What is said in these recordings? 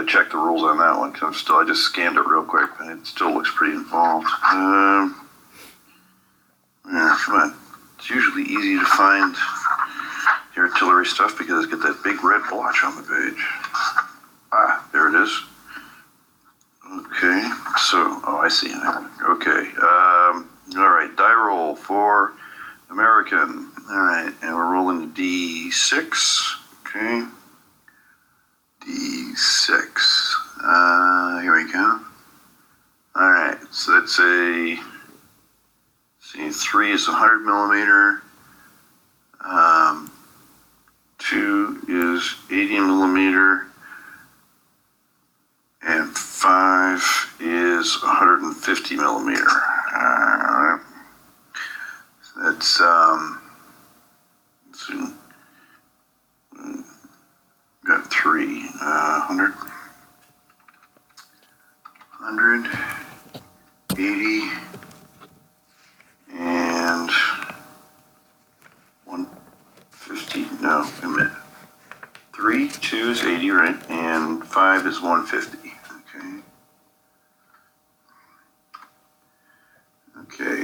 check the rules on that one because I just scanned it real quick, and it still looks pretty involved. Yeah, come on. It's usually easy to find the artillery stuff because it's got that big red blotch on the page. Ah, there it is. Okay, so, oh, I see. Okay, all right, die roll for American. All right, and we're rolling D6. Okay, D6. Here we go. All right, so that's a, see, 3 is 100 millimeter. 2 is 80 millimeter. And 5 is 150 millimeter. Alright. So that's, let's see. Got 3. 100. 80. And 150. No, wait a minute. 3, 2 is 80, right? And 5 is 150. Okay. Okay.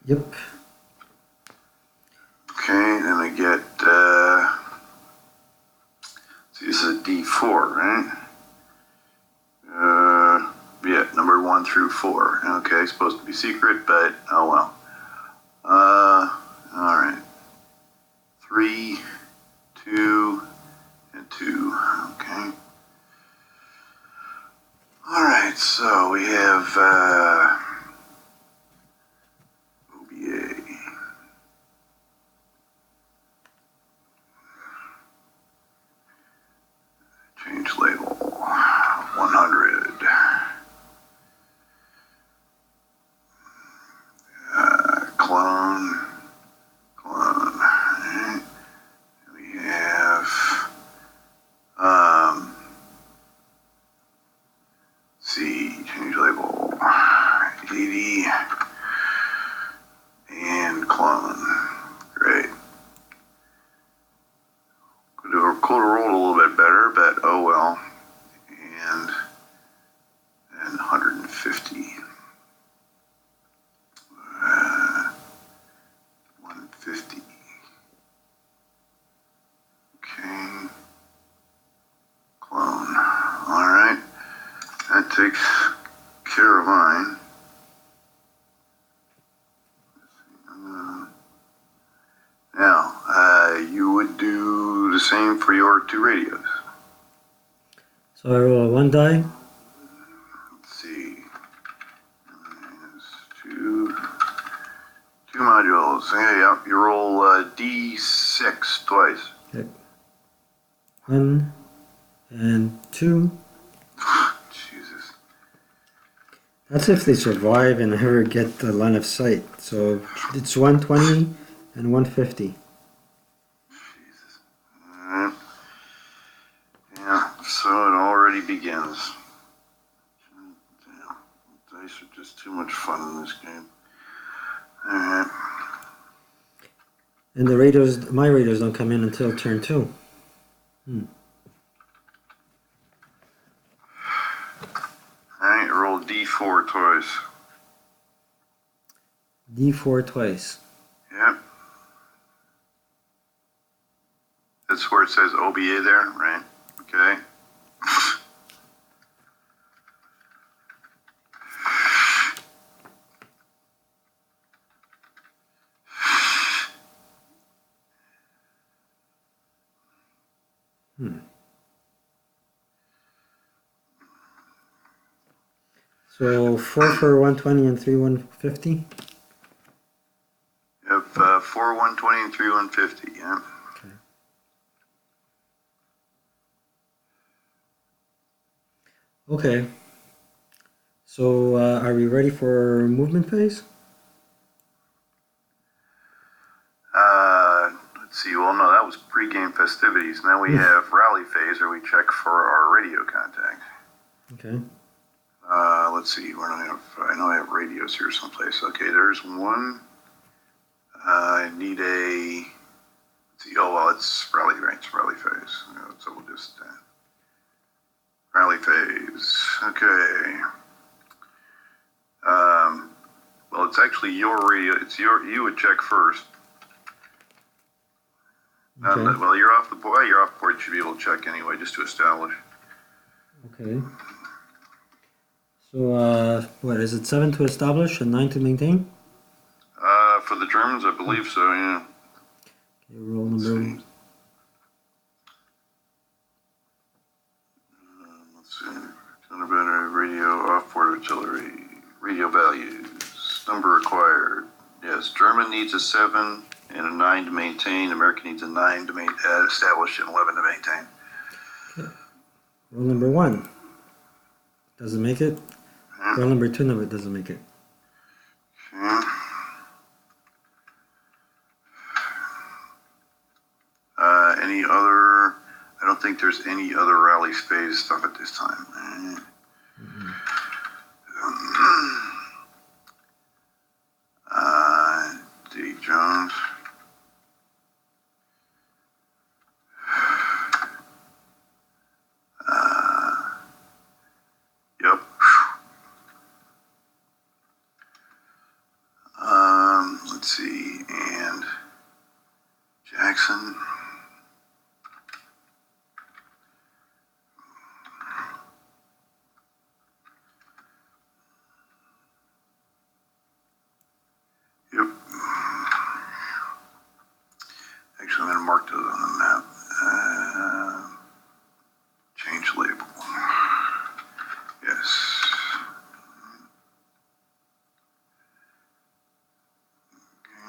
Yep. Okay, then I get, see, this is a D4, right? Yeah, number 1 through 4. Okay, supposed to be secret, but oh well. All right. 3, 2, and 2. Okay. All right, so we have OBA. Change label 100. Clone. Right. We have see, change label 80 and clone. Great. Could have rolled a little bit better, but oh well. And 150. 150. Okay. Clone. All right. That takes care of mine. Now, you would do the same for your 2 radios. So I roll 1 die. Let's see. There's 2 modules. Hey, yep, you roll D6 twice. Okay. 1 and 2. Jesus. That's if they survive and ever get the line of sight. So it's 120 and 150. Jesus. Yeah, so it already begins. Damn, dice are just too much fun in this game. Alright. And the radios, my radios don't come in until turn 2. Alright, roll D4 twice. D4 twice. Yep. That's where it says OBA there, right? Okay. So 4 for 120 and 3 150. Yep, 4 120 and 3 150, yeah. Okay. Okay. So are we ready for movement phase? Let's see, well, no, that was pre-game festivities. Now we have rally phase, where we check for our radio contact. Okay. Let's see, where do I have, I know I have radios here someplace. Okay, there's one. I need a, let's Oh, well, it's rally, right? It's rally phase. So we'll just rally phase. Okay. Well, it's actually your radio. You would check first. Okay. Well, you're off the board. You're off board. You should be able to check anyway, just to establish. Okay. So, what is it? 7 to establish and 9 to maintain? For the Germans, I believe so. Yeah. Okay, roll number. Let's see. Better radio, off-board artillery, radio values, number required. Yes, German needs a 7 and a 9 to maintain. American needs a 9 to establish and 11 to maintain. Okay. Roll number 1. Doesn't make it. Roll number 2 number doesn't make it. Okay. Any other? I don't think there's any other rally phase stuff at this time. D. Jones. Yep. Let's see, and Jackson. Yep. Actually, I'm going to mark those on the map. Change label. Yes.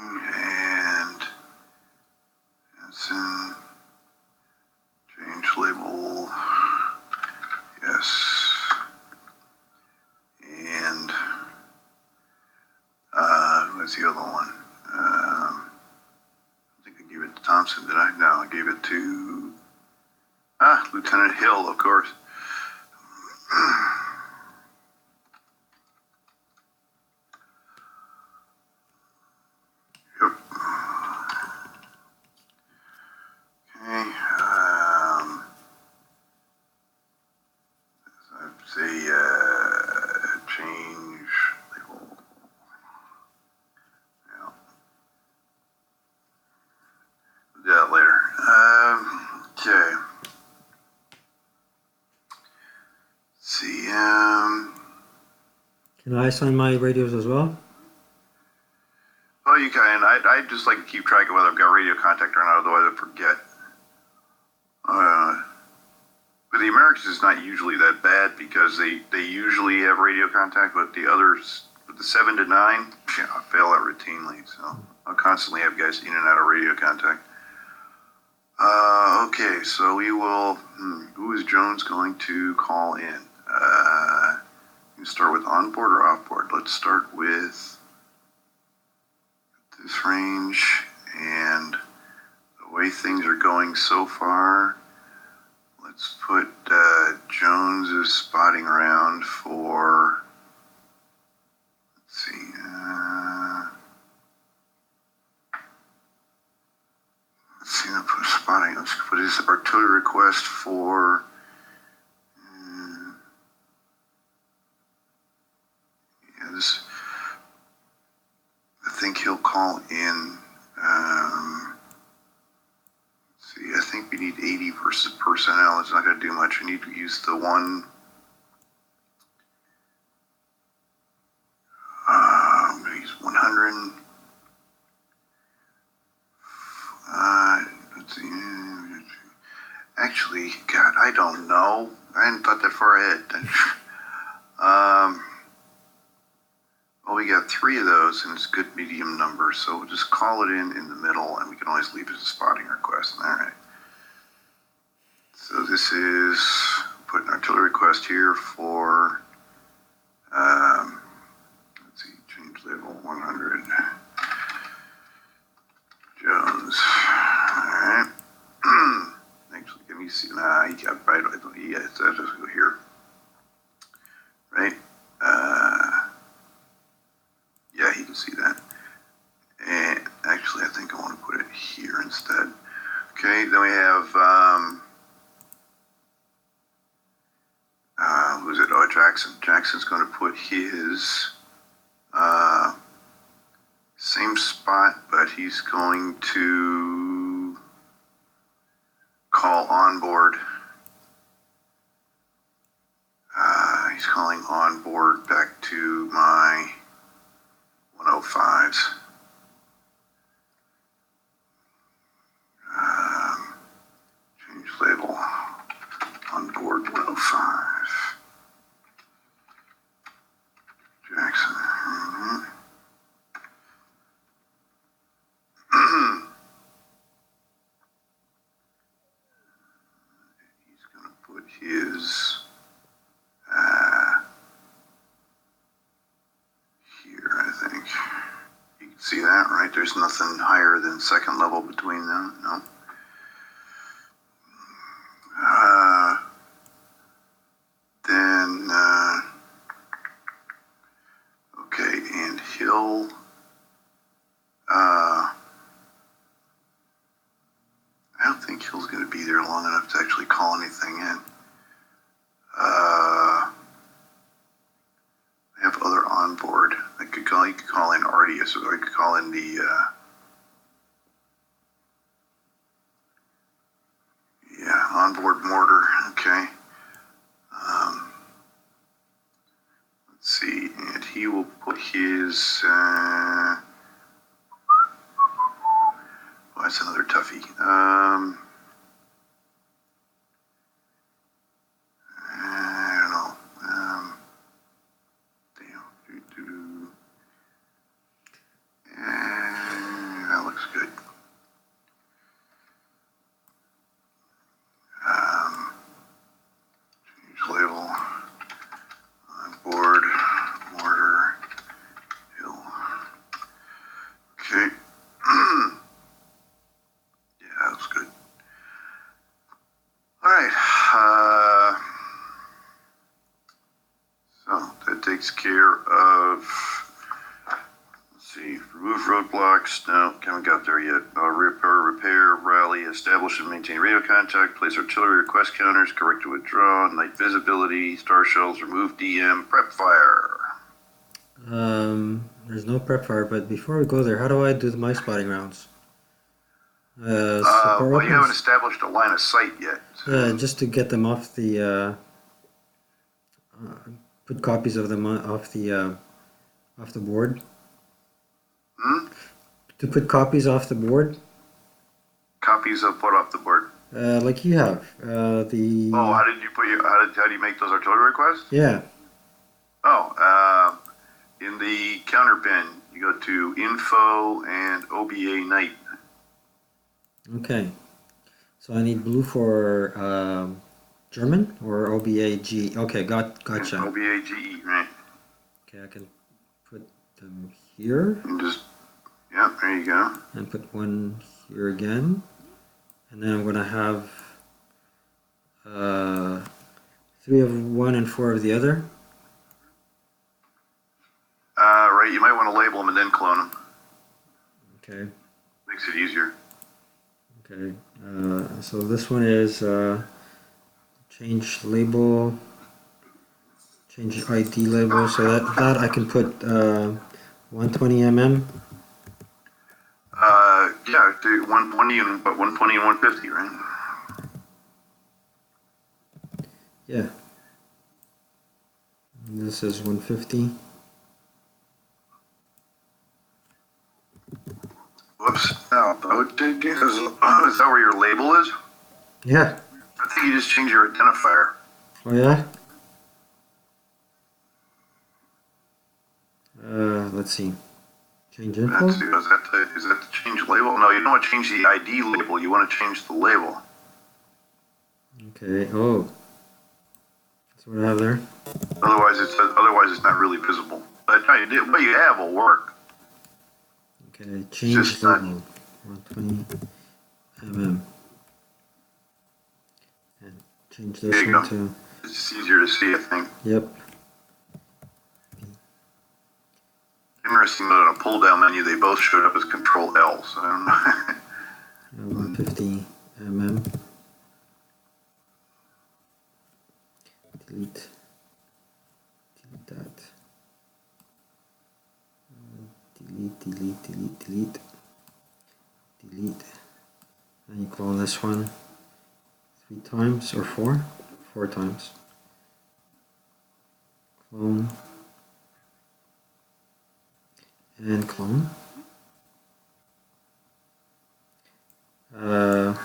And Hanson. Change label. Yes. And what's the other one? I think I gave it to Thompson, did I? No, I gave it to Lieutenant Hill, of course. Yep. Okay. I'd say change label. Yeah. Do that later. Okay. Let's see. Can I assign my radios as well? Oh, you can. I just like to keep track of whether I've got radio contact or not, otherwise I forget. But the Americans is not usually that bad because they usually have radio contact, but the others, with the 7 to 9, yeah, I fail that routinely. So I'll constantly have guys in and out of radio contact. Okay, so we will. Who is Jones going to call in? You start with onboard or offboard? Let's start with this range, and the way things are going so far, let's put Jones is spotting around for, let's see, let's put spotting, let's put his artillery request for, yes, I think he'll call in, see, I think we need 80 versus personnel. It's not going to do much. We need to use the one. I'm going to use 100. Let's see. Actually, God, I don't know. I hadn't thought that far ahead. Well, we got 3 of those, and it's good medium numbers, so we'll just call it in the middle, and we can always leave it as a spotting request. All right. So this is put an artillery request here for, let's see, change label 100. Jones. All right. Actually, let me see. Nah, he got right. Yeah, let's just go here. Right. Yeah, he can see that. And actually, I think I want to put it here instead. Jackson. Jackson's going to put his same spot, but he's going to call on board. He's calling on board back to my 105s. Change label on board 105. Jackson. He's going to put his here, I think. You can see that, right? There's nothing higher than second level between them. No. Then, okay, and he'll, I don't think Hill's going to be there long enough to actually call anything in. I have other on board. You could call in Artius, or I could call in the, yeah, onboard mortar. Okay. Let's see, and he will put his, well, that's another toughie. I don't know. That looks good. Change label on board mortar hill. Okay. Yeah, that looks good. All right. So that takes care of. Let's see. Remove roadblocks. No, haven't got there yet. Repair, rally, establish and maintain radio contact, place artillery request counters, correct to withdraw, night visibility, star shells, remove DM, prep fire. There's no prep fire, but before we go there, how do I do my spotting rounds? Well, you haven't established a line of sight yet. So. Yeah, just to get them off the, put copies of them off the board. Hmm? To put copies off the board. Copies of what off the board? Like you have. The. Oh, how did you put your? How do you make those artillery requests? Yeah. Oh, in the counter bin, you go to info and OBA night. Okay. So I need blue for German or OBAG. Okay, gotcha. OBAGE, right? Okay, I can put them here. And just, yeah, there you go. And put one here again. And then I'm going to have 3 of one and 4 of the other. Right, you might want to label them and then clone them. Okay. Makes it easier. Okay. So this one is change label, change ID label. So that I can put 120 mm. Yeah, do 120 and 120 and 150, right? Yeah. And this is 150. Whoops. Is that where your label is? Yeah. I think you just change your identifier. Oh yeah. Let's see. Change info. Is that the change label? No, you don't want to change the ID label. You want to change the label. Okay. Oh. That's what I have there. Otherwise, it's not really visible. But no, what you have will work. Okay. Change label. 120 mm. And change this one to. It's just easier to see, I think. Yep. Interesting that on a pull-down menu, they both showed up as Control L. So I don't know. 150 mm. Delete. delete, delete, delete, delete. And you clone this one 3 times or 4? 4 times. Clone. And clone. Yeah.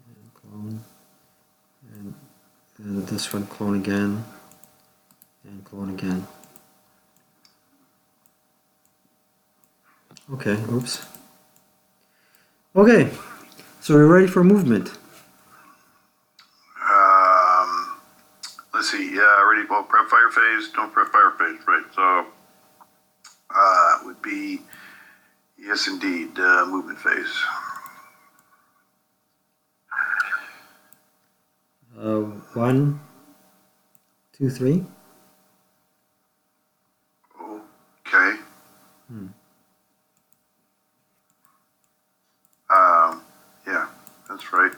And clone. And this one clone again. And clone again. Okay, oops. Okay, so we're ready for movement. Let's see. Yeah, ready. Well, prep fire phase. Don't prep fire phase. Right. So, it would be yes, indeed. Movement phase. 1, 2, 3. Okay. Yeah, that's right.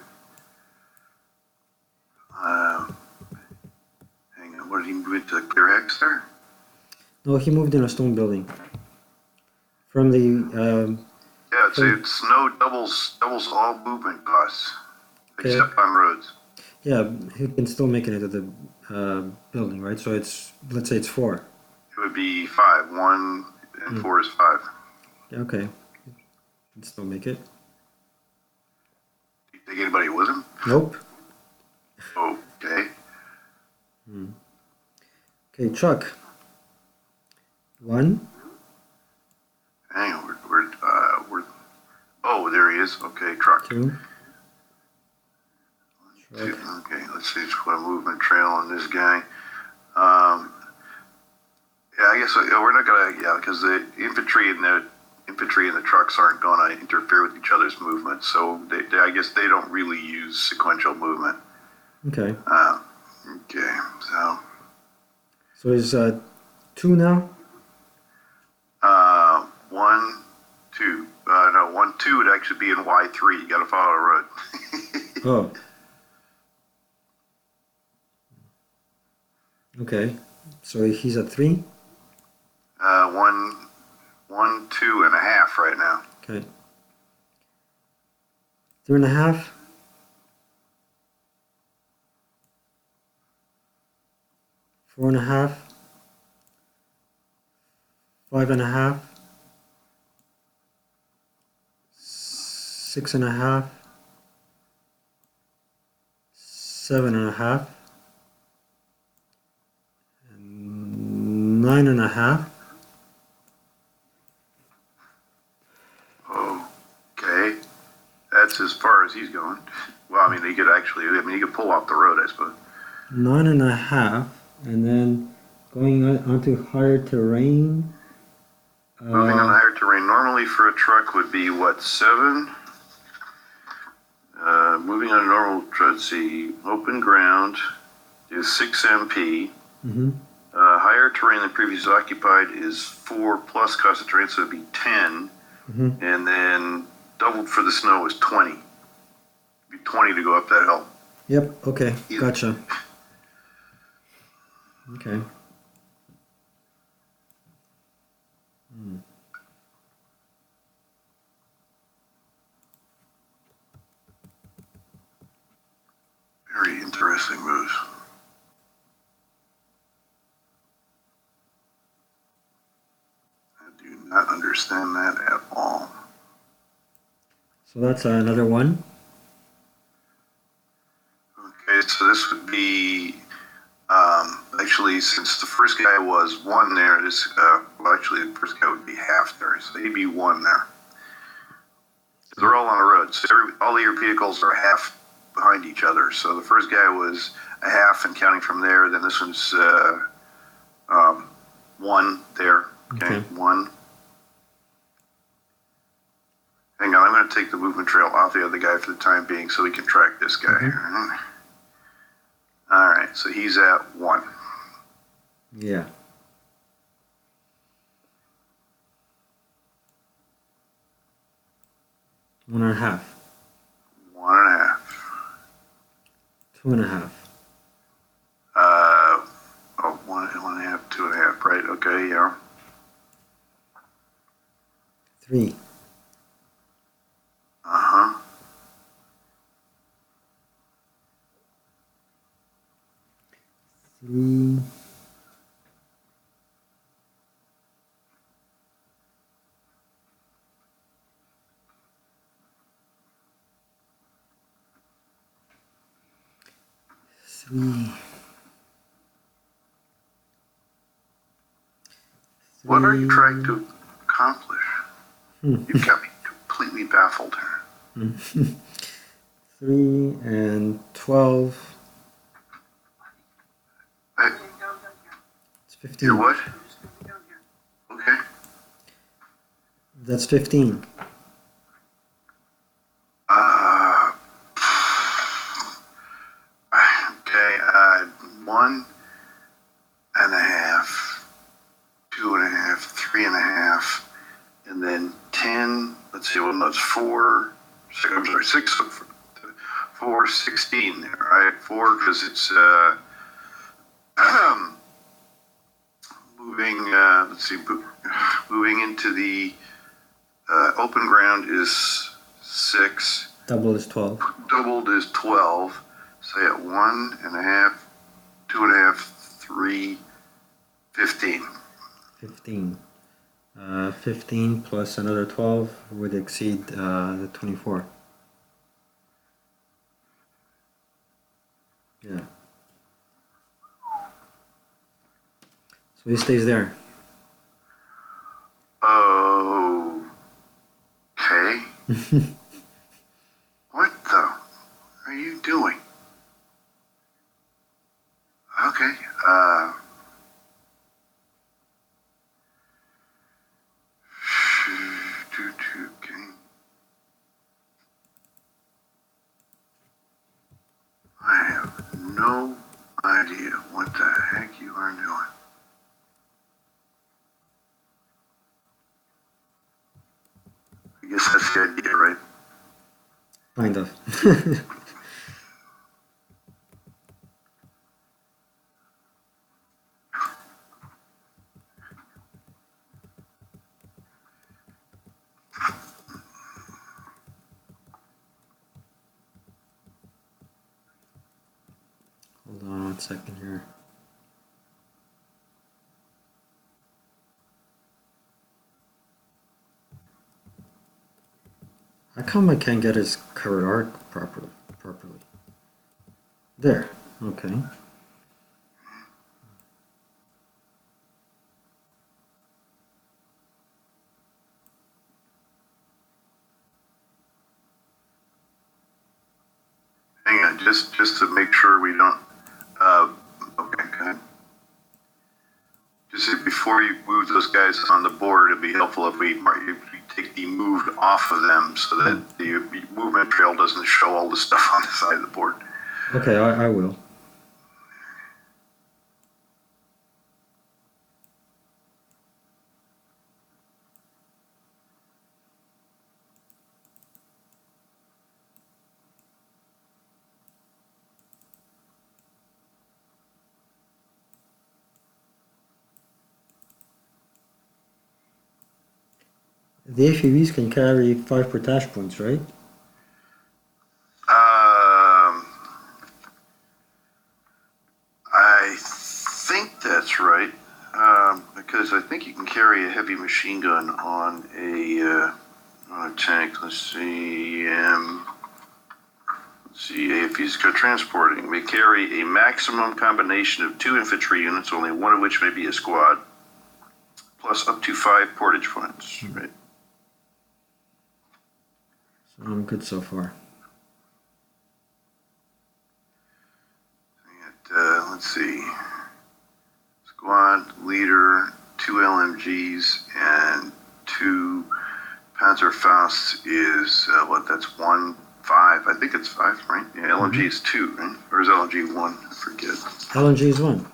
Hang on. What did he move into the clear hex there? No, he moved in a stone building. From the Yeah, it's snow doubles all movement costs, Okay. except on roads. yeah, he can still make it into the building, right? So it's, let's say it's 4. It would be 5. 1 and 4 is 5. Yeah, okay, can still make it. Do you think anybody with him? Nope. Okay. Okay, Chuck. 1. Hang on. We're. Oh, there he is. Okay, truck. 2. Two. Okay, let's see. What a movement trail on this guy. Yeah, I guess we're not gonna. Yeah, because the infantry and the trucks aren't gonna interfere with each other's movement. So I guess they don't really use sequential movement. Okay. Okay. So is 2 now? 1, 2. No, 1, 2 would actually be in Y3. You got to follow the road. Oh. Okay. So he's at 3? 1, 2 and a half right now. Okay. 3.5. 4.5. 5.5. 6.5. 7.5. And 9.5. Okay, that's as far as he's going. Well, I mean, he could pull off the road, I suppose. 9.5. And then going onto higher terrain. Moving on higher terrain, normally for a truck would be what, 7? Moving on normal, let's see, open ground is 6 MP. Mm-hmm. Higher terrain than previously occupied is 4 plus cost of terrain, so it'd be 10. Mm-hmm. And then doubled for the snow is 20. It'd be 20 to go up that hill. Yep, okay, gotcha. Okay. Very interesting moves. I do not understand that at all. So that's another 1. Okay, so this would be, actually, since the first guy was 1 there, the first guy would be half there, so he'd be 1 there. They're all on a road, so all your vehicles are half behind each other. So the first guy was a half, and counting from there, then this one's 1 there. Okay, 1. Hang on, I'm going to take the movement trail off the other guy for the time being so we can track this guy. Mm-hmm. All right, so he's at 1. Yeah. 1.5. 1.5. 2.5. 1.5, 2.5, right? 3. What are you trying to accomplish? You've got me completely baffled here. 3 and 12. It's 15. You're what? Okay. That's 15. Okay, 1.5, 2.5, 3.5, and then 10. Let's see, well, no, it's 4. I'm sorry, 6, 4, 16 there, right? 4 because it's moving. Let's see, moving into the open ground is 6. Double is 12. Doubled is 12. So at 1.5, 2.5, 3, 15. 15. 15 plus another 12 would exceed the 24. Yeah. So he stays there. Okay. What the are you doing? Okay. Okay. I have no idea what the heck you are doing. I guess that's the idea, right? Kind of. Hold on 1 second here. How come I can't get his covered arc properly? There. Okay. Hang on, just to make sure we don't. Okay, good. Just before you move those guys on the board, it'd be helpful if we take the moved off of them so that the movement trail doesn't show all the stuff on the side of the board. Okay, I will. The AFVs can carry 5 portage points, right? I think that's right, because I think you can carry a heavy machine gun on a tank. Let's see. AFVs go transporting. We carry a maximum combination of 2 infantry units, only one of which may be a squad, plus up to 5 portage points. Right. So I'm good so far. Let's see. Squad leader, 2 LMGs, and 2 Panzerfausts is what? That's 1, 5. I think it's 5, right? Yeah, LMG is 2, right? Or is LMG 1? I forget. LNG is 1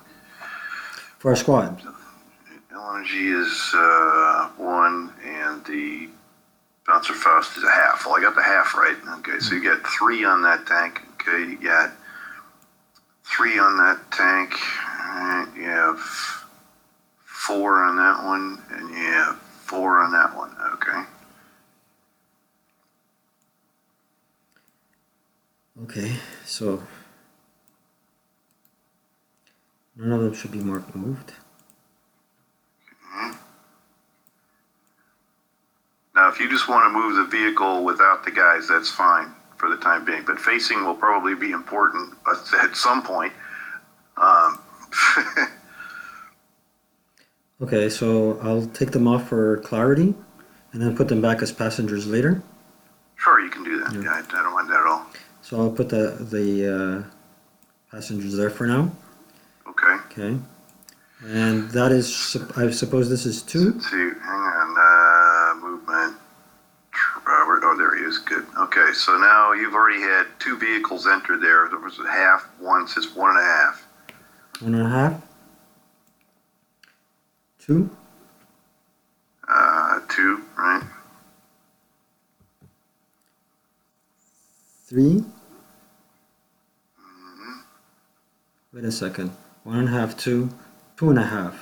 for our squad. LMG is 1, and the Panzerfaust is a half. Well, I got the half right. Okay, so you get 3 on that tank. Okay, you got 3 on that tank. You have 4 on that one, and you have 4 on that one. Okay. Okay, so none road should be marked moved. Now, if you just want to move the vehicle without the guys, that's fine for the time being. But facing will probably be important at some point. Okay, so I'll take them off for clarity and then put them back as passengers later. Sure, you can do that. Yeah. Yeah, I don't mind that at all. So I'll put the passengers there for now. Okay. Okay. And that is, I suppose this is 2? Let's see, hang on. Movement. Oh, there he is. Good. Okay, so now you've already had 2 vehicles enter there. There was a half. One says 1.5. 1.5? 2? 2, right? 3? Wait a second. 1.5, 2, 2.5.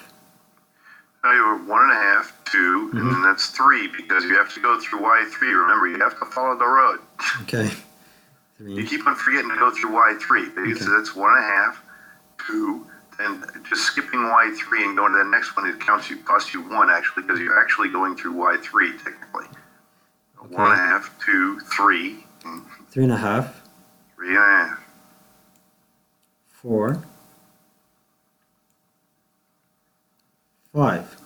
Now you were 1.5, 2, and then that's 3 because you have to go through Y3. Remember, you have to follow the road. Okay. You 3. keep on forgetting to go through Y3. Because Okay. that's 1.5, 2, then just skipping Y3 and going to the next one, it costs you 1 actually, because you're actually going through Y3 technically. Okay. 1.5, 2, 3, 3.5. 3.5. 4. 5.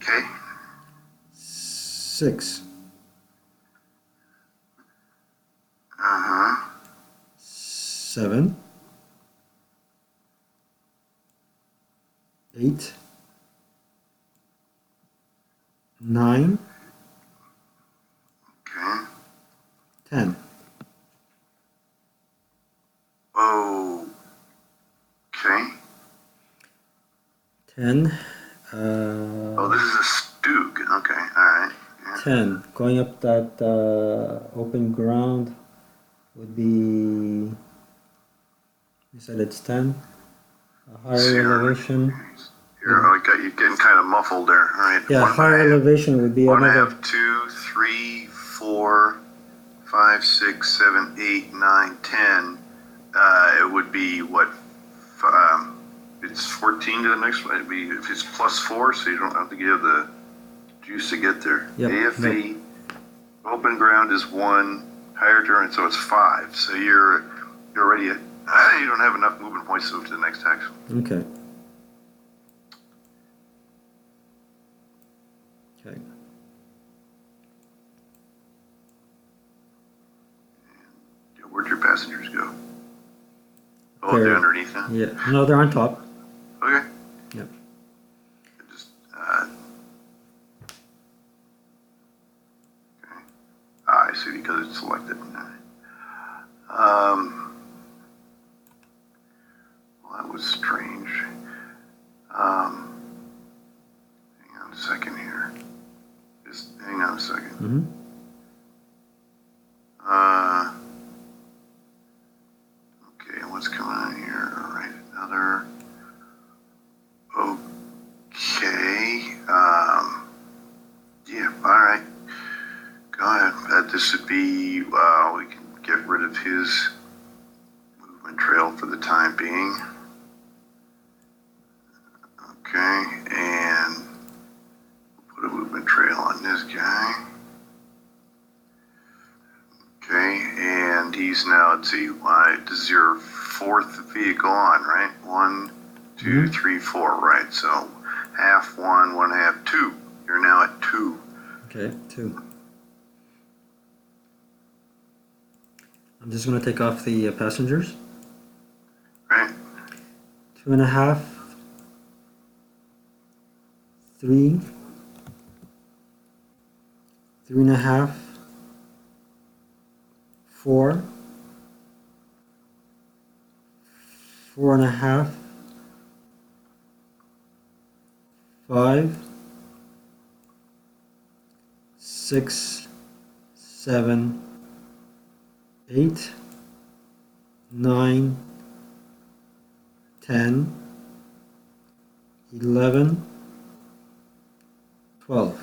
Okay. 6. 7. 8. 9. Okay. 10. Okay. 10. Oh, this is a Stug. Okay, all right. Yeah. 10. Going up that open ground would be, you said it's 10. A higher elevation. You're getting kind of muffled there. All right. Yeah, higher elevation would be 1.5, another. 2, 3, 4, 5, 6, 7, 8, 9, 10. It would be what? It's 14 to the next one. It'd be if it's plus 4, so you don't have to give the juice to get there. Yep, AFE, open ground is 1, higher terrain, so it's 5. So you're already at. You don't have enough movement points to move to the next tax. Okay. Okay. Where'd your passengers go? Oh, They're- they're underneath now? Yeah. No, they're on top. Okay. Yep. Just, okay. I see, because it's selected. Well, that was strange. Hang on a second here. Just hang on a second. Mm-hmm. Okay, what's coming on here? All right, another. Okay. Yeah, all right. Go ahead. This would be, we can get rid of his movement trail for the time being. Okay, and put a movement trail on this guy. Okay, and he's now, let's see, this is your 4th vehicle on, right? 1, 2, 3, 4, right? So half, 1, 1/2, 2. You're now at 2. Okay, 2. I'm just going to take off the passengers. Right? 2.5. 3. 3.5. 4. 4.5. 5. 6. 7. 8. 9. 10. 11. 12.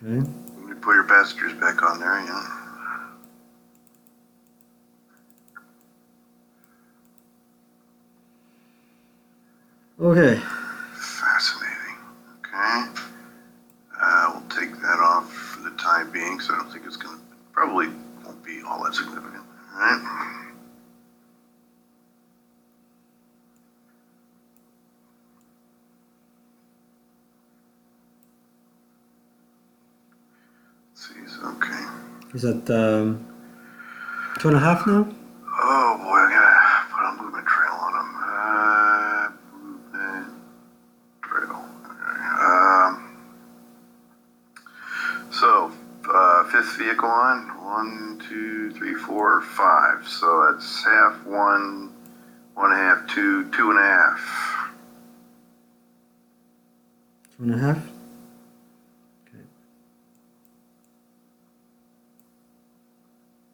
Okay. You put your passengers back on there, you know. Okay. Fascinating. Okay. We'll take that off for the time being, so I don't think it's going to, probably won't be all that significant. All right. Let's see, so, okay. Is that 2.5 now? Oh boy, I gotta put a movement trail on them. Movement trail. Okay. So, fifth vehicle on. 1, 2, 3, 4, 5. So that's half, 1, 1.5, 2, 2.5. 2.5? Okay.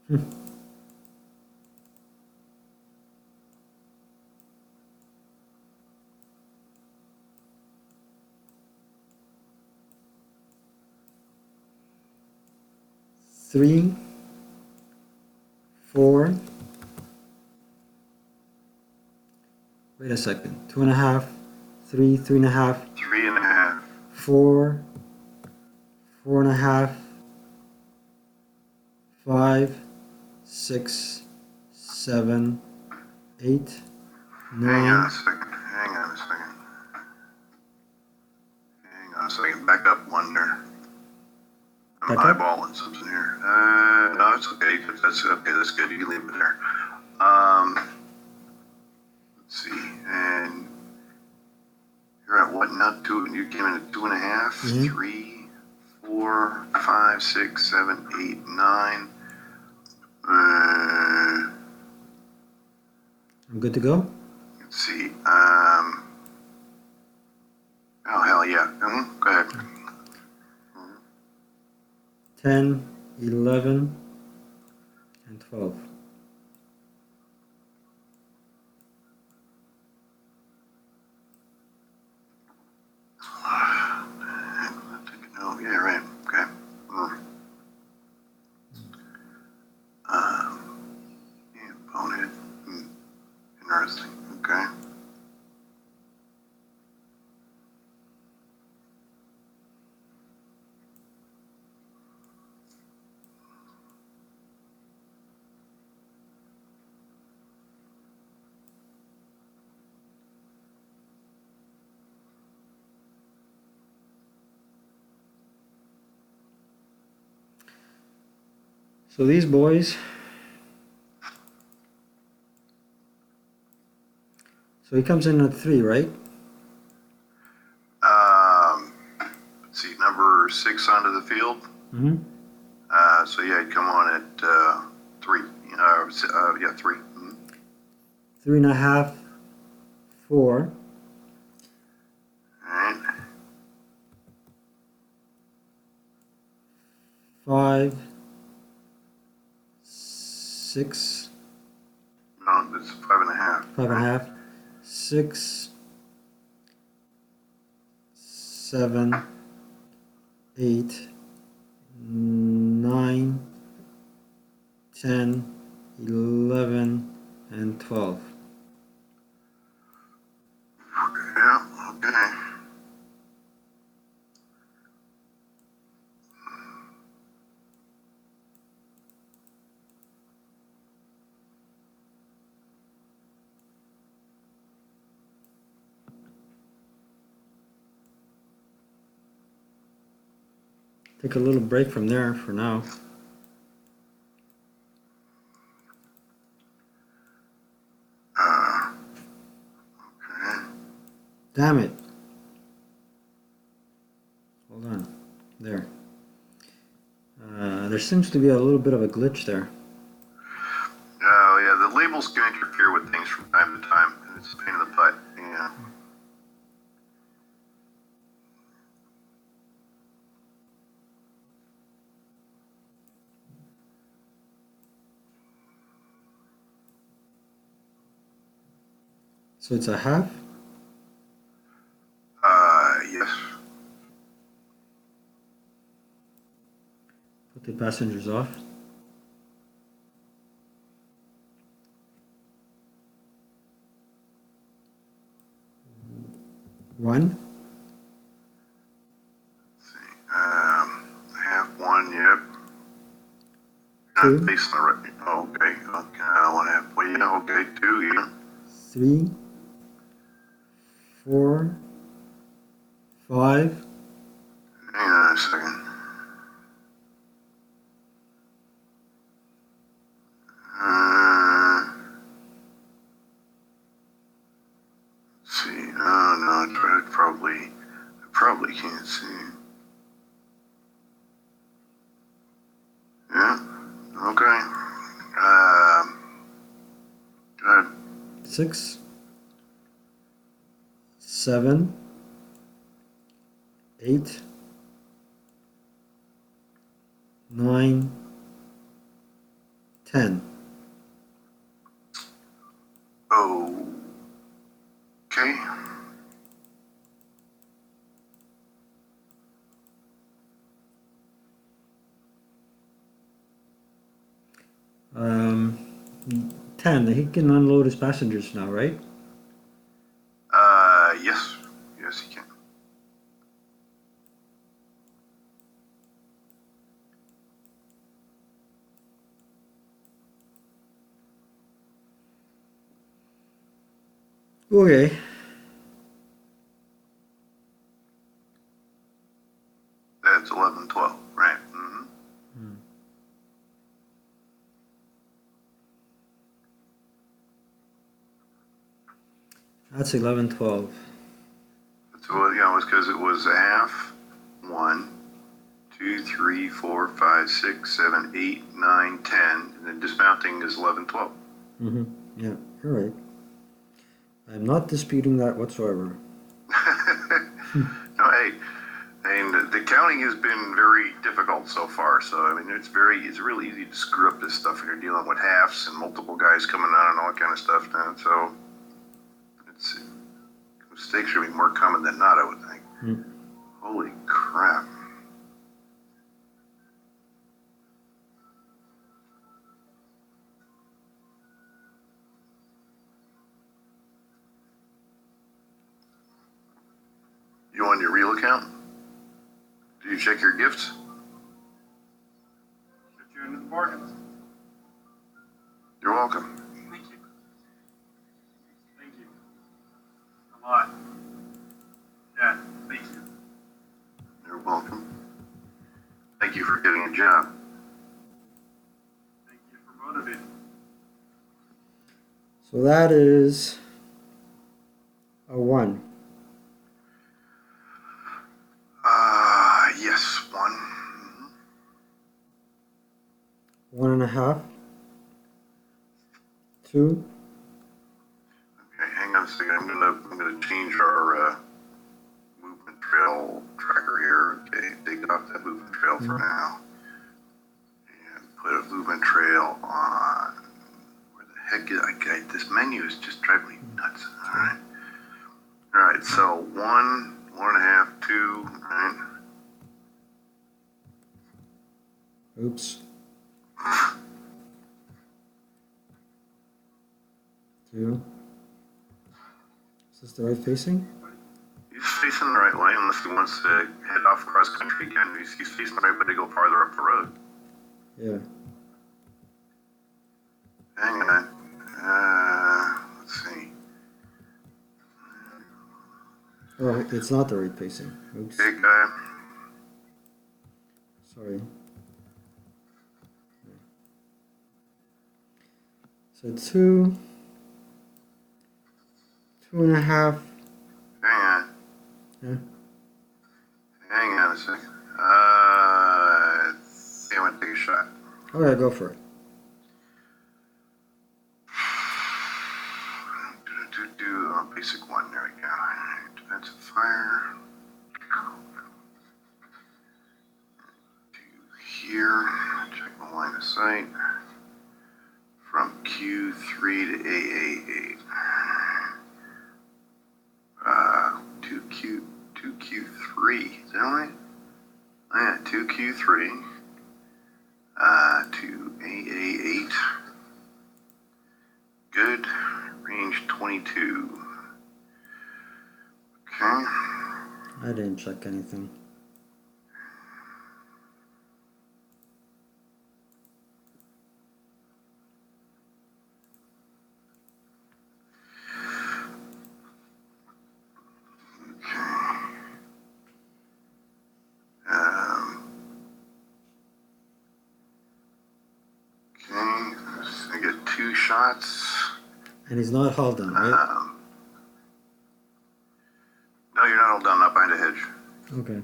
Hmm. Three, 4. Wait a second. 2.5, 3, 3.5, 3.5. 4, 4.5, 5, 6, 7, 8, Hang on 9. a second. Hang on a second. Hang on a second. Back up one there. I'm Back up? eyeballing something here. No, it's okay. That's okay. That's good. You can leave it there. Let's see. And you're at what now? 2. You came in at 2.5. Mhm. 3, 4, 5, 6, 7, 8, 9. I'm good to go? Let's see. Oh hell yeah. Go ahead. 10, 11, and 12. Oh yeah, right. Okay. Yeah, bonehead. Interesting. Okay. So these boys, so he comes in at 3, right? Let's see, number 6 onto the field. Mm-hmm. So yeah, he'd come on at 3. Yeah, 3. 3.5, 4, All right. 5, 6, No, it's 5.5. 5.5, 6, 7, 8, 9, 10, 11, and 12. Yeah. Okay. Take a little break from there for now. Okay. Damn it. Hold on. There. There seems to be a little bit of a glitch there. Oh yeah, the labels can interfere with things from time to time. It's a pain in the butt. Yeah. So it's a half. Yes. Put the passengers off. One. Let's see. Half one, yep. Two. Not facing the right. Oh, okay. Okay. One half. Well, yeah, okay. Two, yeah. 3, 4, 5, Hang on a second. Let's see. Oh, no. I probably can't see. Yeah. Okay. Go ahead. 6, 7, 8, 9, 10. Okay. Um, 10. He can unload his passengers now, right? Yes. Yes, you can. Okay. That's 11, 12, right? Mm-hmm. That's 11, 12. So, yeah, it was because it was a half. 1, 2, 3, 4, 5, 6, 7, 8, 9, 10. And then dismounting is 11, 12. Mm-hmm. Yeah, you're right. I'm not disputing that whatsoever. No, hey, and the counting has been very difficult so far. So, I mean, it's really easy to screw up this stuff when you're dealing with halves and multiple guys coming on and all that kind of stuff. Now. So, mistakes should be more common than not, I would think. Mm. Holy crap. You on your real account? Do you check your gifts? Get you into the bargain. You're welcome. Thank you. Thank you. A lot. Yeah, thank you. You're welcome. Thank you for getting a job. Thank you for motivating me. So that is a 1. Yes, 1. 1.5. 2. Okay, hang on a second. I'm gonna change our movement trail tracker here. Okay, take off that movement trail for now, and put a movement trail on. Where the heck is this menu is just driving me nuts. All right. So 1, 1.5, 2. Right. Oops. 2. Is this the right facing? He's facing the right way unless he wants to head off cross country again. He's facing the right way to go farther up the road. Yeah. Hang on. Let's see. Oh, it's not the right facing. Oops. Big guy. Sorry. So 2, 2.5. Hang on. Yeah. Hang on a second. I'm gonna take a shot. Okay, go for it. Basic 1. There we go. Defensive fire. To here. Check the line of sight. From Q3 to AA8. 2Q3. Is that right? Yeah, 2Q3. 22. Okay. I didn't check anything. I get 2 shots. And he's not hauled down, right? No, you're not all done, not behind a hedge. Okay.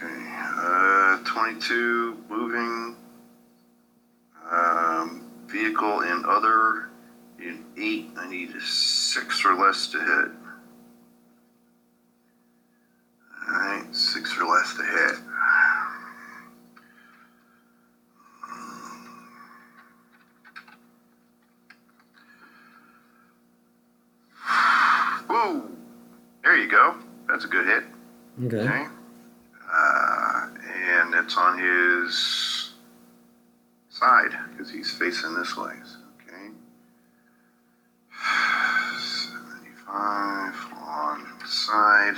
Okay, 22, moving, vehicle in other, in 8, I need a 6 or less to hit. Alright, 6 or less to hit. Woo! There you go. That's a good hit. Okay. Okay. And it's on his side because he's facing this way. So, okay. 75 on the side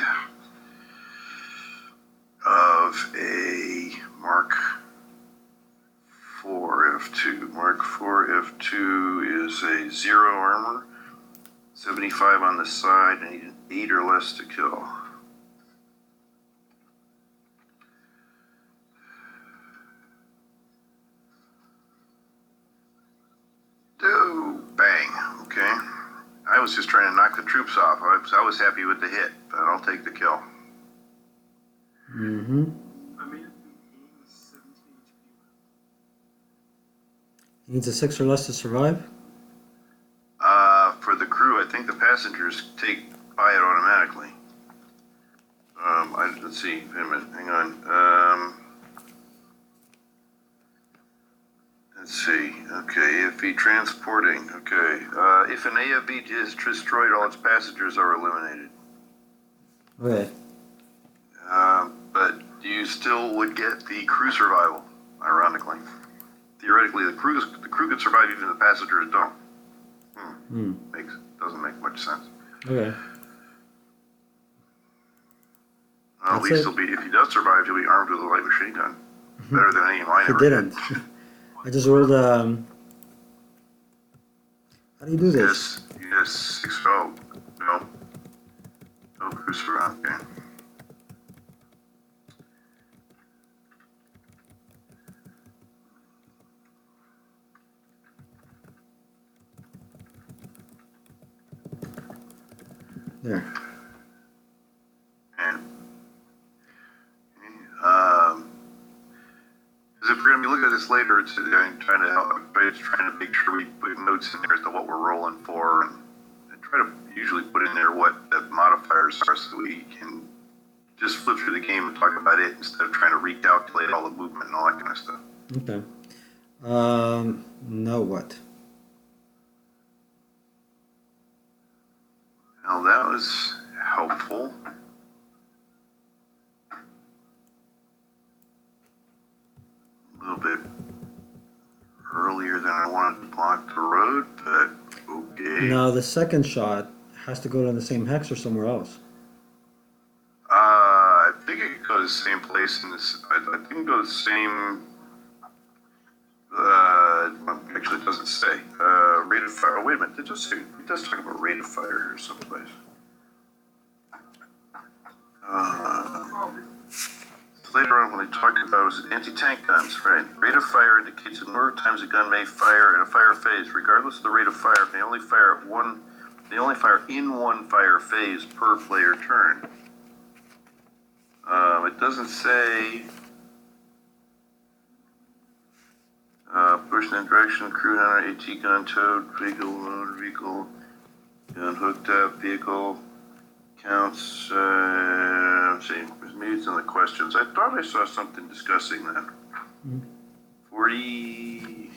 of a Mark 4 F2. Mark 4 F2 is a 0 armor. 75 on the side, and need an 8 or less to kill. Do bang. Okay. I was just trying to knock the troops off. I was happy with the hit, but I'll take the kill. Mm-hmm. I made it through the game with 17 HP. He needs a 6 or less to survive? For the crew, I think the passengers buy it automatically. Let's see. Wait a minute. Hang on. Let's see. Okay, if he transporting. Okay. If an AFB is destroyed, all its passengers are eliminated. Okay. But you still would get the crew survival, ironically. Theoretically, the crew could survive even if the passengers don't. Doesn't make much sense. Okay. At least if he does survive, he'll be armed with a light machine gun. Better than any mine He ever didn't. I just rolled, how do you do did. this? Yes, 6. Oh, no. No crew survival. Okay. There. And, because if we're going to be looking at this later, I'm trying to make sure we put notes in there as to what we're rolling for, and try to usually put in there what the modifiers are so we can just flip through the game and talk about it instead of trying to recalculate all the movement and all that kind of stuff. Okay. Now what? Now that was helpful. A little bit earlier than I wanted to block the road, but okay. Now the second shot has to go to the same hex or somewhere else. I think it could go to the same place in this. I think it goes the same. Actually, it doesn't say. Rate of fire. Oh, wait a minute. It does talk about rate of fire here someplace. Later on, when they talk about was anti-tank guns, right? Rate of fire indicates the number of times a gun may fire in a fire phase, regardless of the rate of fire. They only fire in one fire phase per player turn. It doesn't say. Person in direction, crew on AT gun towed, vehicle, motor vehicle, gun hooked up, vehicle, counts, let's see, maybe it's in the questions. I thought I saw something discussing that. 48.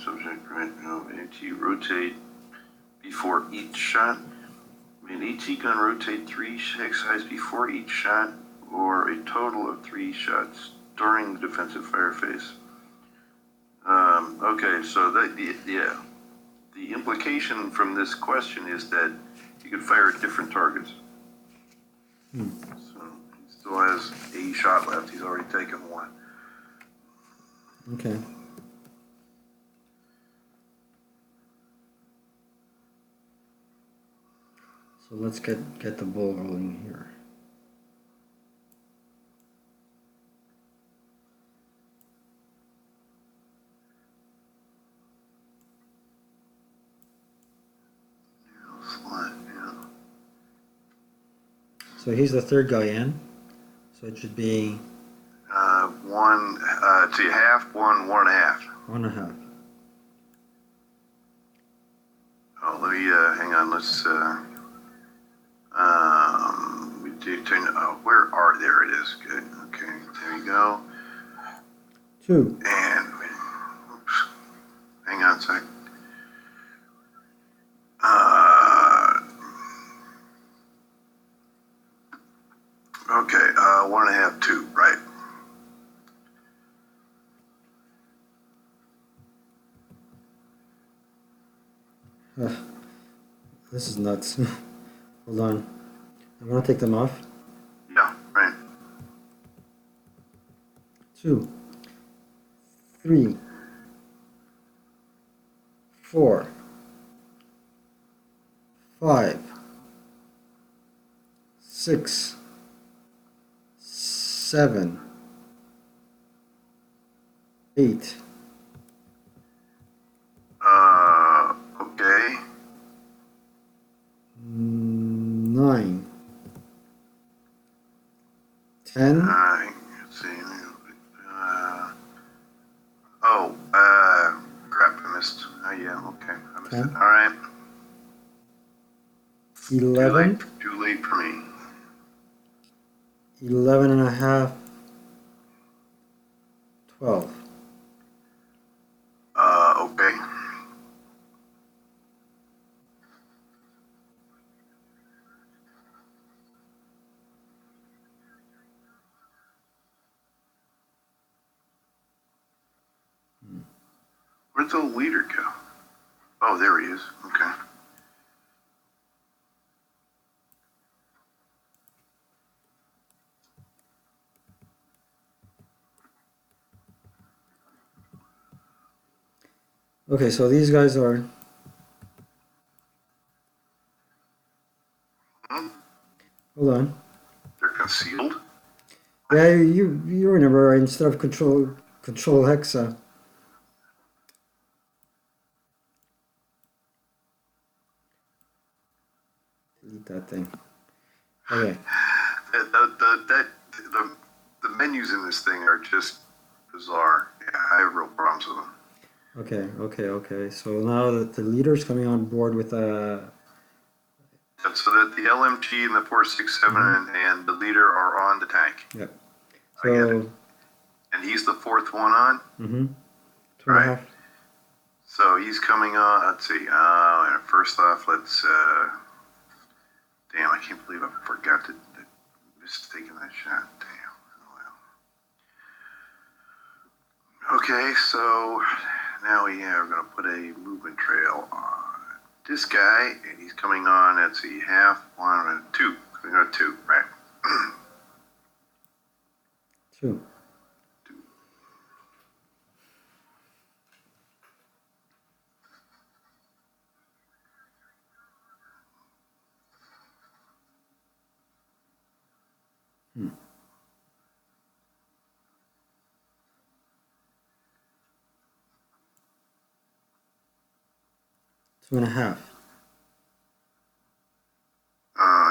Subject, right, AT rotate, be before each shot. May an AT gun rotate 3 hex sides before each shot, or a total of 3 shots during the defensive fire phase. Okay, so that, yeah. The implication from this question is that you can fire at different targets. So he still has a shot left. He's already taken 1. Okay. So let's get the ball rolling here. So he's the third guy in. So it should be 1, to half, 1, 1.5. 1.5. Oh, let me, hang on, let's, we do turn, where are, there it is, good, okay, there you go. 2. And, oops, hang on a sec. Okay, 1.5, 2, right. This is nuts. Hold on. I'm gonna take them off. Yeah, right. 2, 3, 4, 5, 6, 7, 8. Okay. 9, 10. Let's see. Crap, I missed. Oh, yeah, okay. I missed 10. it. All right. 11. Too late for me. 11.5. 12. Okay. Where'd the leader go? Oh, there he is. Okay. Okay, so these guys are. Hold on. They're concealed? Yeah, you remember, right? Instead of control hexa. Delete that thing. Okay. The menus in this thing are just bizarre. Yeah, I have real problems with them. Okay. So now that the leader's coming on board with And so that the LMG and the 467 and the leader are on the tank. Yep. I get So. it. And he's the 4th one on? Mm-hmm. 2.5. Right. So he's coming on, let's see, and first off, let's, damn, I can't believe I forgot to mistaken that shot. Damn. Oh, well. Okay, so now we're going to put a movement trail on this guy, and he's coming on, let's see, half, 1, 2. Coming on 2, right. 2. Hmm. 2.5.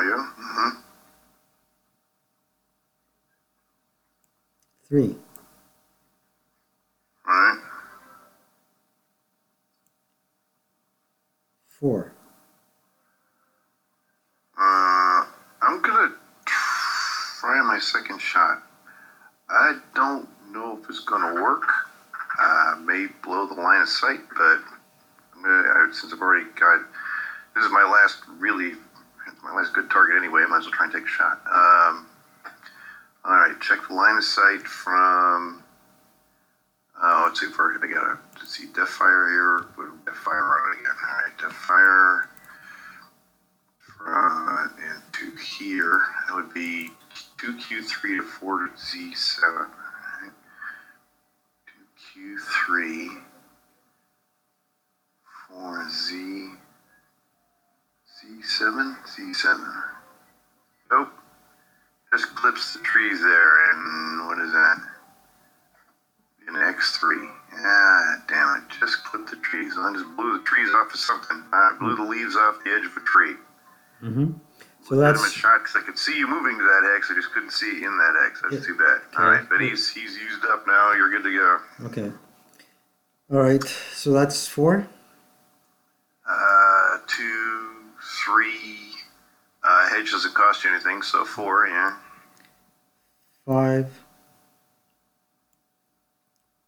Yeah. Mm-hmm. 3. All right. 4. I'm gonna try my second shot. I don't know if it's gonna work. May blow the line of sight, but I'm gonna, since I've already got This is my last good target anyway. I might as well try and take a shot. All right, check the line of sight from. Let's see. First, I gotta see depth fire here. Depth fire on again. All right, depth fire from into here. That would be 2Q3 to 4Z7. All right, 2Q3 4Z. Z7? Nope. Just clips the trees there, and what is that? An X3. Ah, damn it. Just clipped the trees. I just blew the trees off of something. I blew the leaves off the edge of a tree. Mm-hmm. So Let him a that's shot because I could see you moving to that X. I just couldn't see in that X. That's too bad. Okay. All right, but he's used up now. You're good to go. okay. All right. So that's 4. 2, 3. Hedge doesn't cost you anything, so 4, yeah. 5,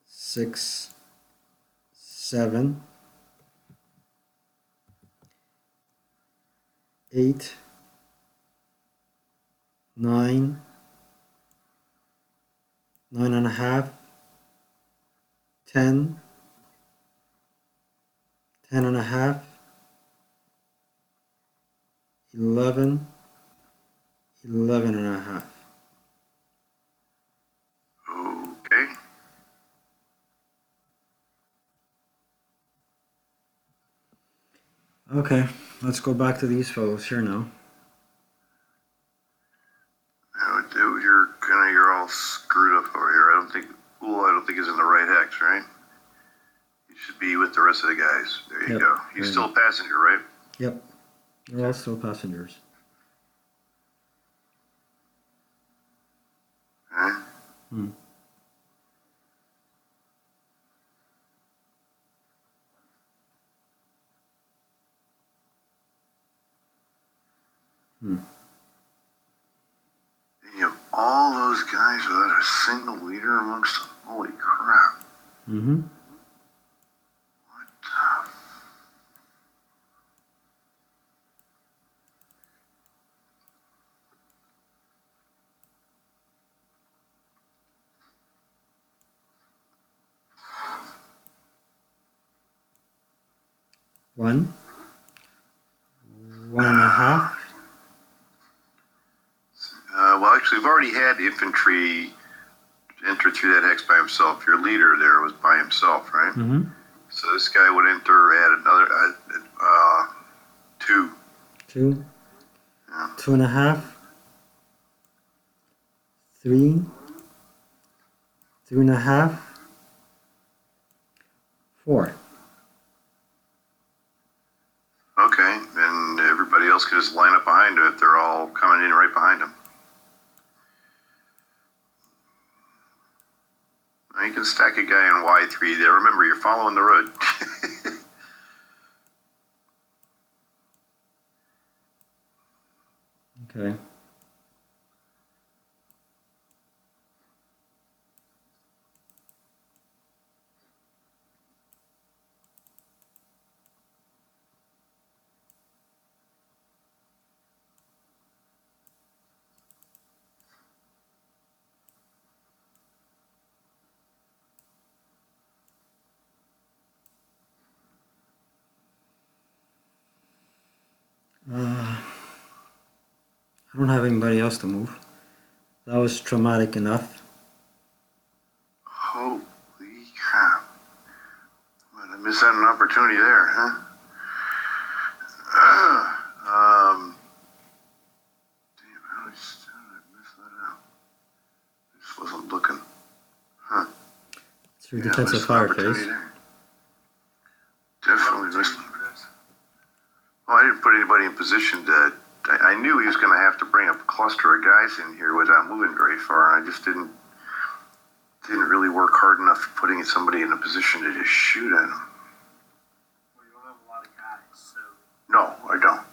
6, 7, 8, 9, 9.5, 10, 10.5, 11, 11.5. Okay. Okay, let's go back to these fellows here now. You're all screwed up over here. I don't think is in the right X, right? You should be with the rest of the guys. There you Yep. go. He's still a passenger, right? Yep, they're all still passengers. Okay. Hmm. Hmm. You have all those guys without a single leader amongst them. Holy crap. Mm-hmm. What the... One. 1.5. Well, actually, we've already had infantry enter through that X by himself. Your leader there was by himself, right? Mm-hmm. So this guy would enter at another 2. 2. Yeah. 2.5. 3. 3.5. 4. Okay, and everybody else can just line up behind him if they're all coming in right behind him. Now you can stack a guy in Y3 there. Remember, you're following the road. Okay. I don't have anybody else to move. That was traumatic enough. Holy crap. Well, I missed out on an opportunity there, huh? Damn, how did I miss that out? I just wasn't looking. Huh. It's your Yeah, defensive missed an fire opportunity phase. there. Definitely missed. Well, I didn't put anybody in position to. I knew he was going to have to bring a cluster of guys in here without moving very far, and I just didn't really work hard enough putting somebody in a position to just shoot at him. Well, you don't have a lot of guys, so. No, I don't.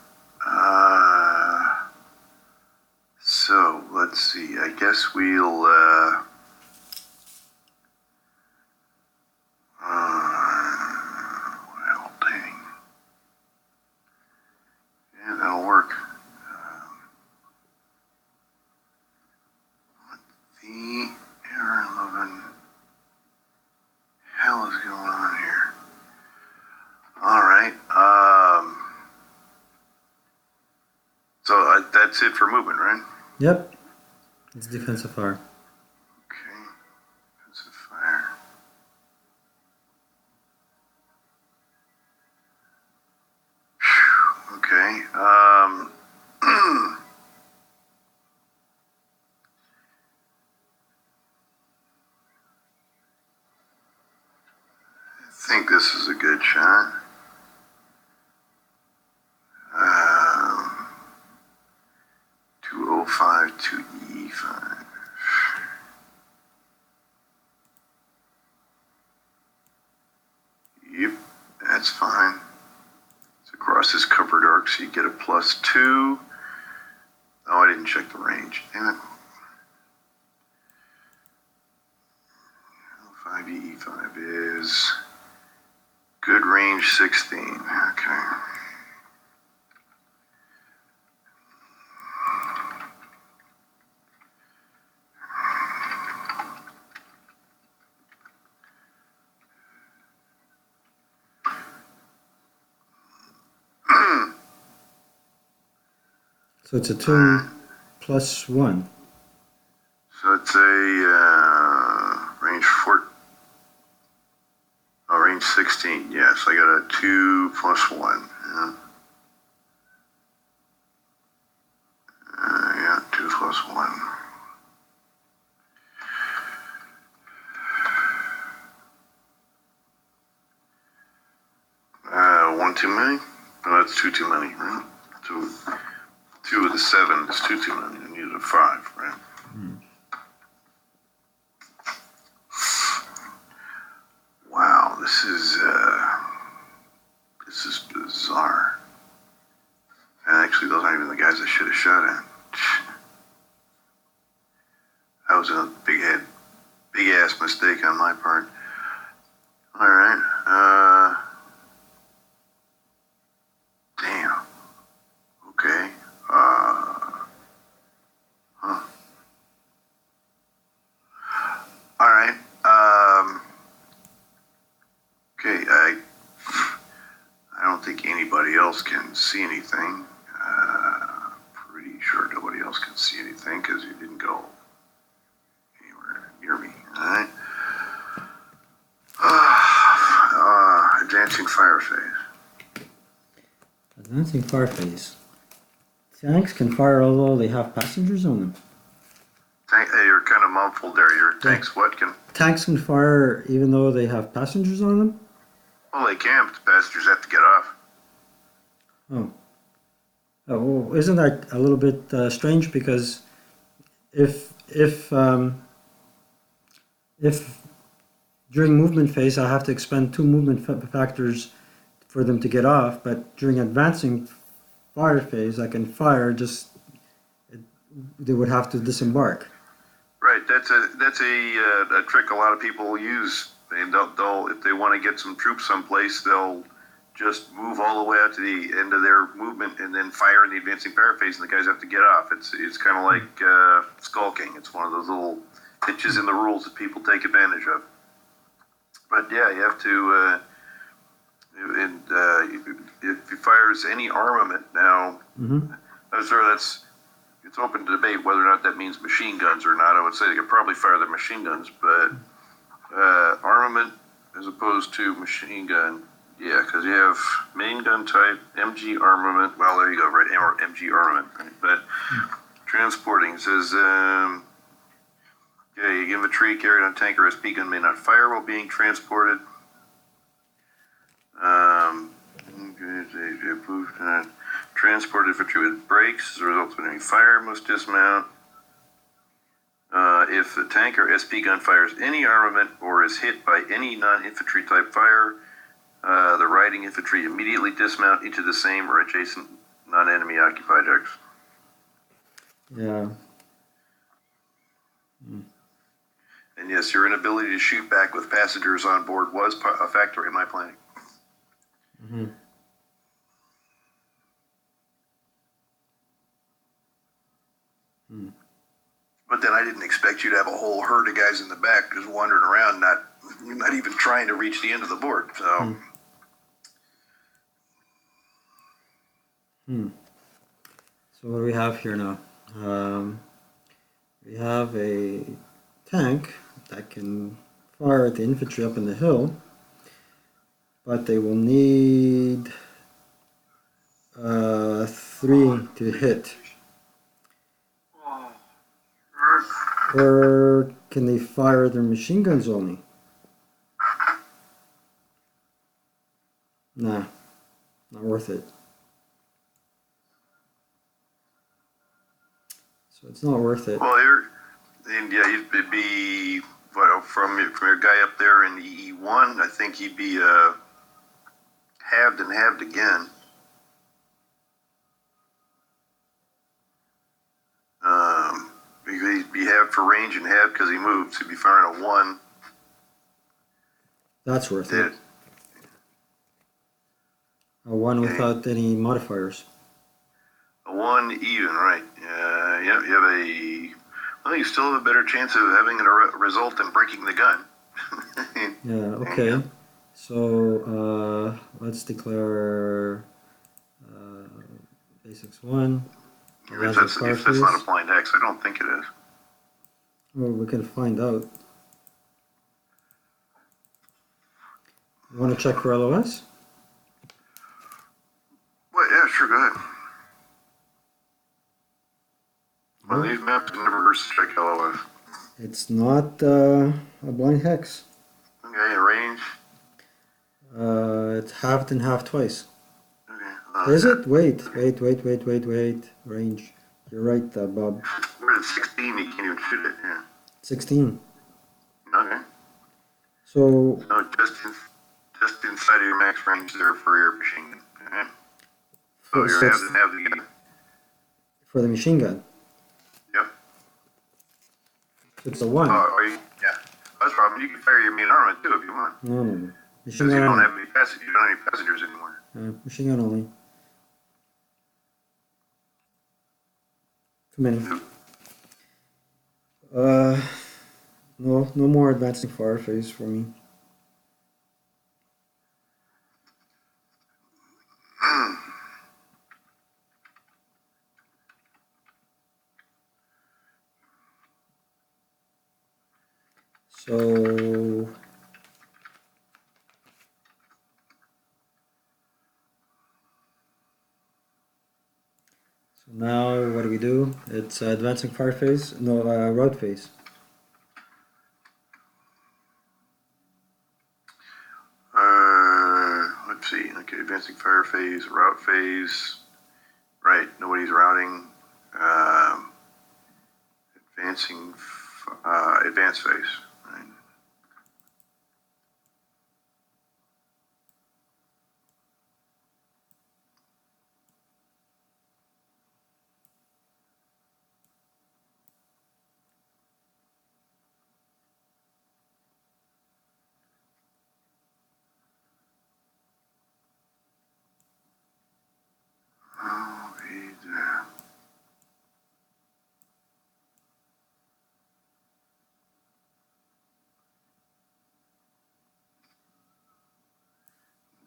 So let's see. I guess we'll. Well, dang. that's it for movement, right? Yep. It's defensive fire. Okay. Defensive fire. Phew, okay. I think this is a good shot. 205 to E5. Yep, that's fine. It's across this covered arc, so you get a +2. Oh, I didn't check the range. Damn it. 5 E5 is good range 16. Okay. So it's a 2 plus 1. So it's a range 4. Oh, range 16. Yes, I got a 2 plus 1. Yeah. Yeah, 2 plus 1. One too many? No, that's two too many, right? Two with a 7 is two too many. I needed a 5, right? Wow, this is bizarre. And actually, those aren't even the guys I should have shot at. That was a big ass mistake on my part. All right. Damn. Okay. Huh. All right. Okay. I don't think anybody else can see anything. Pretty sure nobody else can see anything because you didn't go anywhere near me. All right. Advancing fire phase. Advancing fire phase. Tanks can fire although they have passengers on them. You're kind of muffled there. Your tanks, what can? Tanks can fire even though they have passengers on them? Well, they can, but the passengers have to get off. Oh. Oh, well, isn't that a little bit strange? Because if during movement phase I have to expend 2 movement factors for them to get off, but during advancing fire phase I can fire they would have to disembark. Right, that's a trick a lot of people use. They'll if they want to get some troops someplace, they'll just move all the way out to the end of their movement and then fire in the advancing fire phase, and the guys have to get off. It's kind of like skulking. It's one of those little hitches in the rules that people take advantage of. But yeah, you have to. If he fires any armament now, it's open to debate whether or not that means machine guns or not. I would say they could probably fire the machine guns, but armament as opposed to machine gun, yeah, because you have main gun type, MG armament. Well, there you go, right? MG armament, right? But transporting says, okay, infantry carried on tank or SP gun may not fire while being transported. Transport infantry with brakes as a result of enemy fire must dismount. If the tank or SP gun fires any armament or is hit by any non-infantry type fire, the riding infantry immediately dismount into the same or adjacent non-enemy occupied decks. Yeah. And yes, your inability to shoot back with passengers on board was a factor in my planning. Mm-hmm. But then I didn't expect you to have a whole herd of guys in the back just wandering around, not even trying to reach the end of the board. So. So what do we have here now? We have a tank that can fire at the infantry up in the hill, but they will need 3 to hit. Oh, Or can they fire their machine guns only? Nah, not worth it. So it's not worth it. Well, it'd be what, from your guy up there in E1. I think he'd be halved and halved again. He'd be halved for range and halved because he moves. He'd be firing a 1. That's worth Yeah. it. A 1 Okay. without any modifiers. A 1 even, right? Yeah, you have well, you still have a better chance of having a result than breaking the gun. Yeah, okay. So let's declare basics 1. If that's not a blind X, I don't think it is. Well, we can find out. You want to check for LOS? Well, yeah, sure, go ahead. Well, these maps never hurts to check LOS. It's not a blind hex. Okay, range. It's halved and half twice. Okay. Is it? Wait. Range. You're right, Bob. We're at 16, you can't even shoot it, yeah. 16. Okay. So, No, just inside of your max range there for your machine gun. Okay. So so you're it's having the for the machine gun. Yep. It's a 1. Yeah. That's the problem. You can fire your main armament too if you want. No. Because Machine you gun don't only. have any passengers anymore. Machine gun only. Too many. No more advancing fire phase for me. So now what do we do? It's advancing fire phase. No, route phase. Let's see. Okay, advancing fire phase, route phase. Right, nobody's routing. Advancing, advance phase. Right. Oh, either.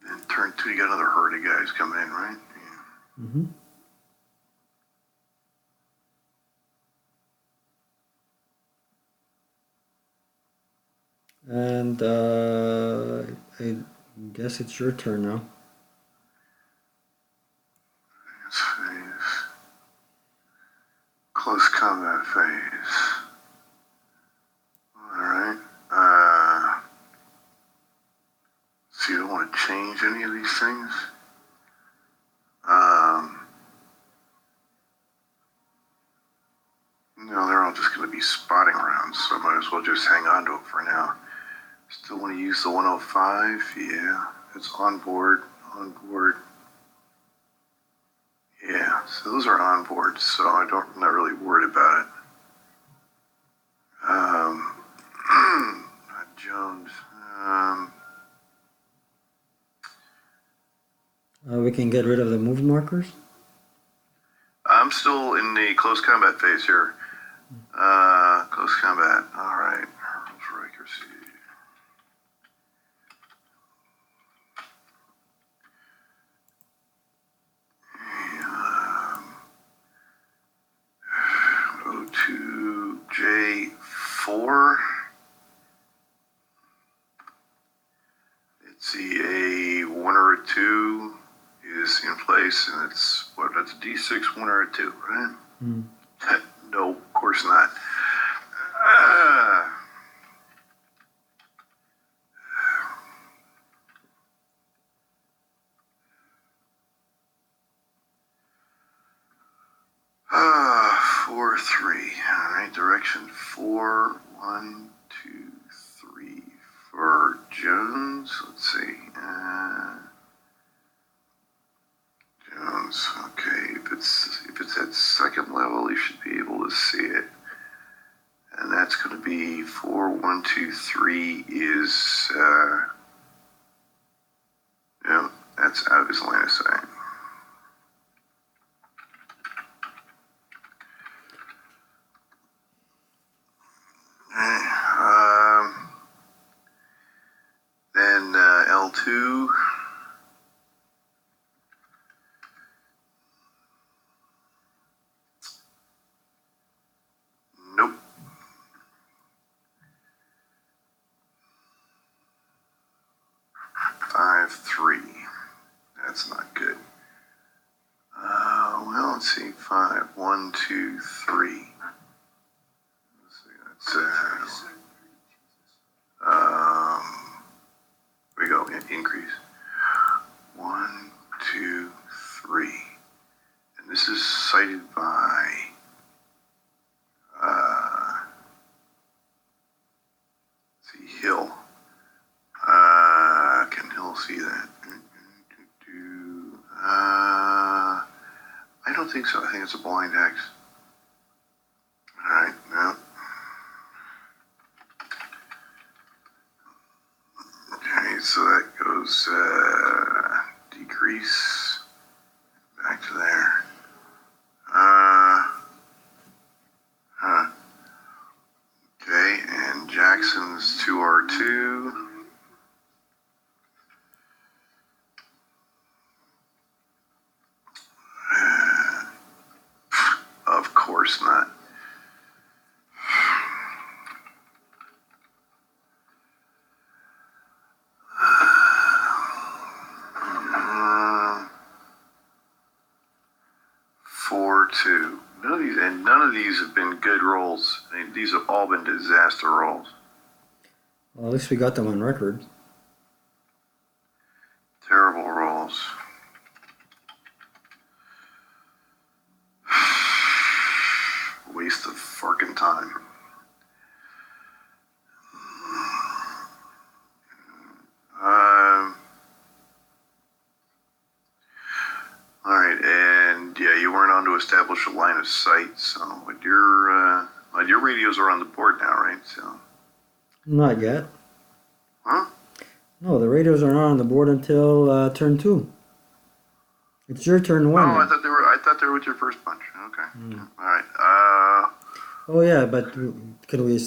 Then turn 2, you got another herd of guys coming in, right? Yeah. Mm-hmm. And I guess it's your turn now. Advance phase. Close combat phase. Alright. See, I don't want to change any of these things. No, they're all just going to be spotting rounds, so I might as well just hang on to it for now. Still want to use the 105? Yeah, it's on board. Yeah, so those are on board, so I'm not really worried about it. Not Jones. We can get rid of the movement markers. I'm still in the close combat phase here. Close combat. All right. For accuracy. Let's see, a 1 or a 2 is in place, and it's, what, that's a D6, 1 or a 2, right? Mm. No, of course not. Ah, 4, 3. All right, direction 4, 1, 2, 3 for Jones. Let's see. Jones. Okay, if it's at second level, you should be able to see it. And that's going to be 4, 1, 2, 3 is yeah, that's out of his line of sight. Then L2. Nope. Five, 3. That's not good. Well, let's see. 5, 1, 2, 3. Let's see. That's here we go. Increase. 1, 2, 3. And this is cited by let's see, Hill. Can Hill see that? I don't think so. I think it's a blind X. All right, no. Okay, so that goes decrease back to there. Okay, and Jackson's 2R2. Of course not. Four, 2. None of these have been good rolls. These have all been disaster rolls. Well, at least we got them on record. Terrible rolls. Waste of fucking time. All right, and yeah, you weren't on to establish a line of sight. So, with your radios are on the board now, right? So, Not yet. huh? No, the radios are not on the board until turn 2. It's your turn 1. Oh, now. I thought they were with your first punch. Okay. All right. Oh yeah, but can we?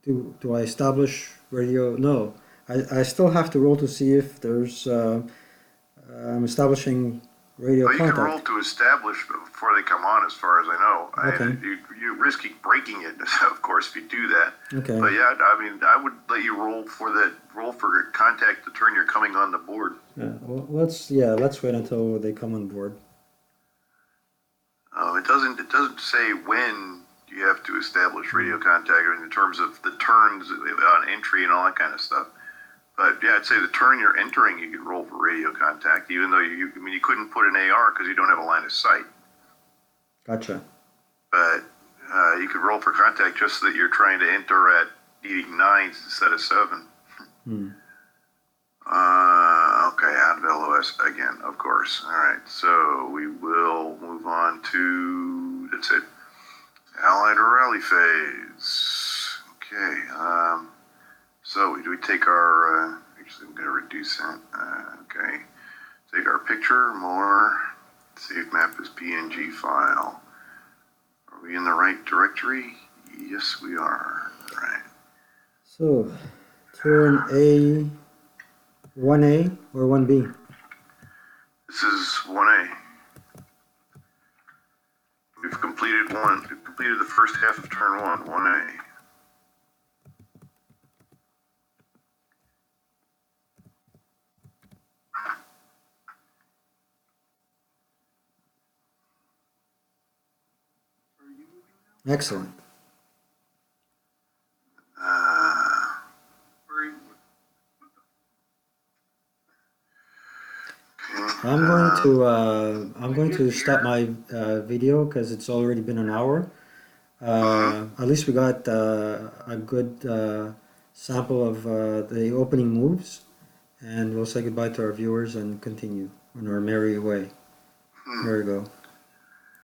Do I establish radio? No, I still have to roll to see if there's. I'm establishing radio Well, you contact. can roll to establish before they come on, as far as I know. Okay. You're risking breaking it, of course, if you do that. Okay. But yeah, I mean, I would let you roll for contact the turn you're coming on the board. Yeah. Well, let's wait until they come on board. It doesn't say when you have to establish radio contact in terms of the turns on entry and all that kind of stuff. But yeah, I'd say the turn you're entering, you could roll for radio contact, even though you couldn't put an AR because you don't have a line of sight. Gotcha. But you could roll for contact just so that you're trying to enter at needing 9s instead of 7. Okay, out of LOS again, of course. All right, so we will move on to, that's it, Allied Rally phase. Okay, so do we take our, actually I'm going to reduce that. Okay, take our picture, more, save map as PNG file. Are we in the right directory? Yes, we are. All right. So, turn A, 1A or 1B? This is 1A. We've completed the first half of turn 1A. Excellent. Where I'm going to stop my video because it's already been an hour. At least we got a good sample of the opening moves, and we'll say goodbye to our viewers and continue on our merry way. There we go.